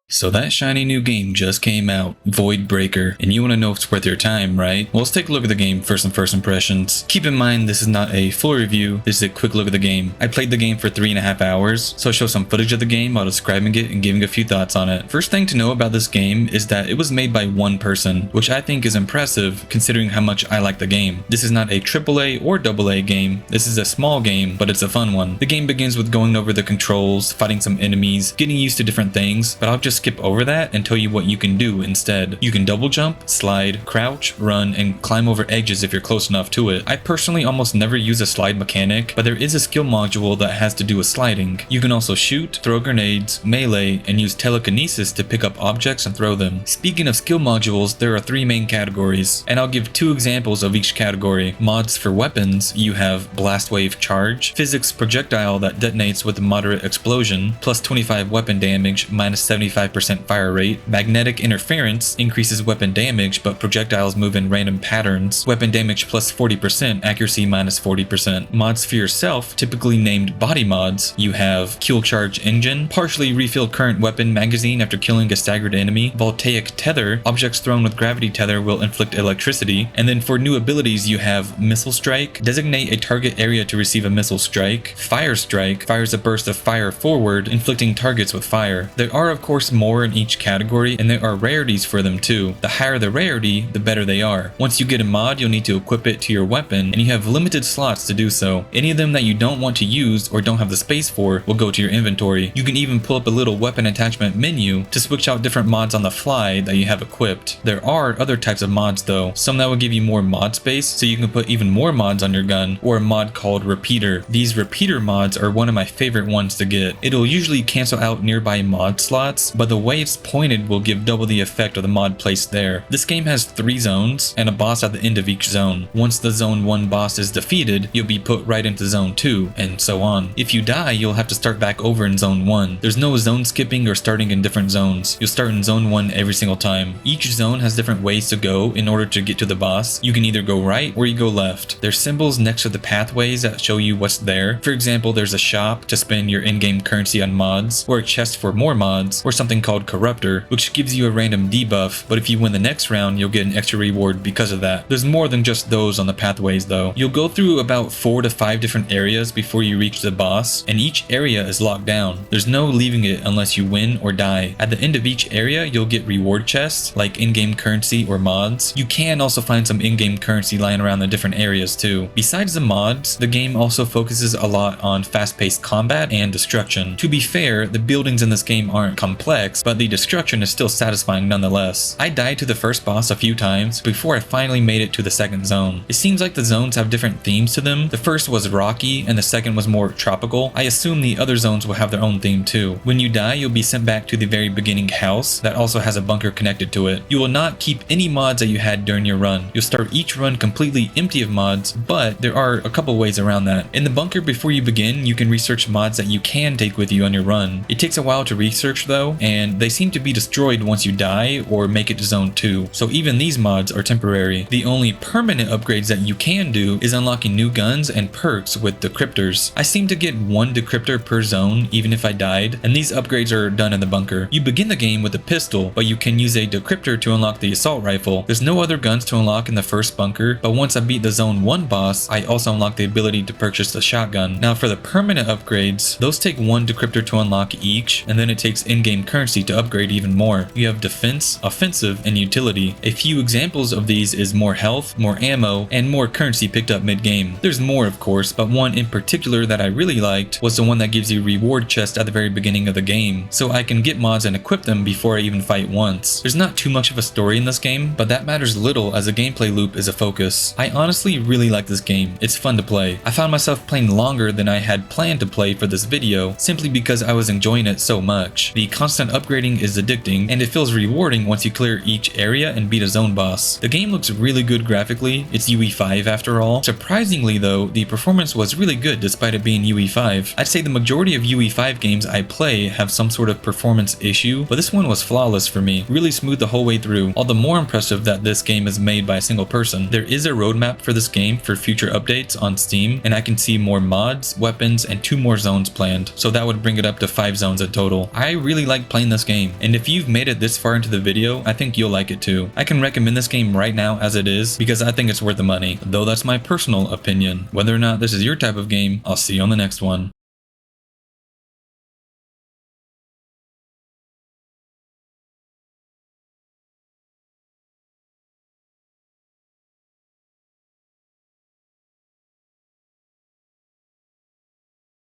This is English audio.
So that shiny new game just came out, Void Breaker, and you want to know if it's worth your time, right? Well, let's take a look at the game for some first impressions. Keep in mind this is not a full review, this is a quick look at the game. I played the game for 3.5 hours, so I'll show some footage of the game while describing it and giving a few thoughts on it. First thing to know about this game is that it was made by one person, which I think is impressive considering how much I like the game. This is not a AAA or AA game, this is a small game, but it's a fun one. The game begins with going over the controls, fighting some enemies, getting used to different things, but I'll just skip over that and tell you what you can do instead. You can double jump, slide, crouch, run, and climb over edges if you're close enough to it. I personally almost never use a slide mechanic, but there is a skill module that has to do with sliding. You can also shoot, throw grenades, melee, and use telekinesis to pick up objects and throw them. Speaking of skill modules, there are 3 main categories, and I'll give 2 examples of each category. Mods for weapons, you have Blast Wave Charge, Physics Projectile that detonates with a moderate explosion, plus 25 weapon damage, minus 75% fire rate. Magnetic Interference increases weapon damage, but projectiles move in random patterns. Weapon damage plus 40%, accuracy minus 40%. Mods for yourself, typically named body mods, you have Kill Charge Engine, partially refilled current weapon magazine after killing a staggered enemy, Voltaic Tether, objects thrown with gravity tether will inflict electricity, and then for new abilities you have Missile Strike, designate a target area to receive a missile strike. Fire Strike fires a burst of fire forward, inflicting targets with fire. There are of course more in each category, and there are rarities for them too. The higher the rarity, the better they are. Once you get a mod, you'll need to equip it to your weapon, and you have limited slots to do so. Any of them that you don't want to use or don't have the space for will go to your inventory. You can even pull up a little weapon attachment menu to switch out different mods on the fly that you have equipped. There are other types of mods though, some that will give you more mod space so you can put even more mods on your gun, or a mod called Repeater. These Repeater mods are one of my favorite ones to get. It'll usually cancel out nearby mod slots, but the way it's pointed will give double the effect of the mod placed there. This game has 3 zones and a boss at the end of each zone. Once the zone 1 boss is defeated, you'll be put right into zone 2, and so on. If you die, you'll have to start back over in zone 1. There's no zone skipping or starting in different zones. You'll start in zone 1 every single time. Each zone has different ways to go in order to get to the boss. You can either go right or you go left. There's symbols next to the pathways that show you what's there. For example, there's a shop to spend your in-game currency on mods, or a chest for more mods, or something called Corruptor, which gives you a random debuff, but if you win the next round, you'll get an extra reward because of that. There's more than just those on the pathways though. You'll go through about 4 to 5 different areas before you reach the boss, and each area is locked down. There's no leaving it unless you win or die. At the end of each area, you'll get reward chests, like in-game currency or mods. You can also find some in-game currency lying around the different areas too. Besides the mods, the game also focuses a lot on fast-paced combat and destruction. To be fair, the buildings in this game aren't complex, but the destruction is still satisfying nonetheless. I died to the first boss a few times before I finally made it to the second zone. It seems like the zones have different themes to them. The first was rocky and the second was more tropical. I assume the other zones will have their own theme too. When you die, you'll be sent back to the very beginning house that also has a bunker connected to it. You will not keep any mods that you had during your run. You'll start each run completely empty of mods, but there are a couple ways around that. In the bunker before you begin, you can research mods that you can take with you on your run. It takes a while to research though, and they seem to be destroyed once you die or make it to zone 2, so even these mods are temporary. The only permanent upgrades that you can do is unlocking new guns and perks with decryptors. I seem to get 1 decryptor per zone even if I died, and these upgrades are done in the bunker. You begin the game with a pistol, but you can use a decryptor to unlock the assault rifle. There's no other guns to unlock in the first bunker, but once I beat the zone 1 boss, I also unlocked the ability to purchase the shotgun. Now for the permanent upgrades, those take 1 decryptor to unlock each, and then it takes in-game currency to upgrade even more. You have defense, offensive, and utility. A few examples of these is more health, more ammo, and more currency picked up mid-game. There's more of course, but one in particular that I really liked was the one that gives you reward chest at the very beginning of the game, so I can get mods and equip them before I even fight once. There's not too much of a story in this game, but that matters little as the gameplay loop is a focus. I honestly really like this game. It's fun to play. I found myself playing longer than I had planned to play for this video, simply because I was enjoying it so much. The constant upgrading is addicting, and it feels rewarding once you clear each area and beat a zone boss. The game looks really good graphically. It's UE5 after all. Surprisingly though, the performance was really good despite it being UE5. I'd say the majority of UE5 games I play have some sort of performance issue, but this one was flawless for me. Really smooth the whole way through. All the more impressive that this game is made by a single person. There is a roadmap for this game for future updates on Steam, and I can see more mods, weapons, and 2 more zones planned, so that would bring it up to 5 zones in total. I really like playing playing this game. And if you've made it this far into the video, I think you'll like it too. I can recommend this game right now as it is because I think it's worth the money, though that's my personal opinion. Whether or not this is your type of game, I'll see you on the next one.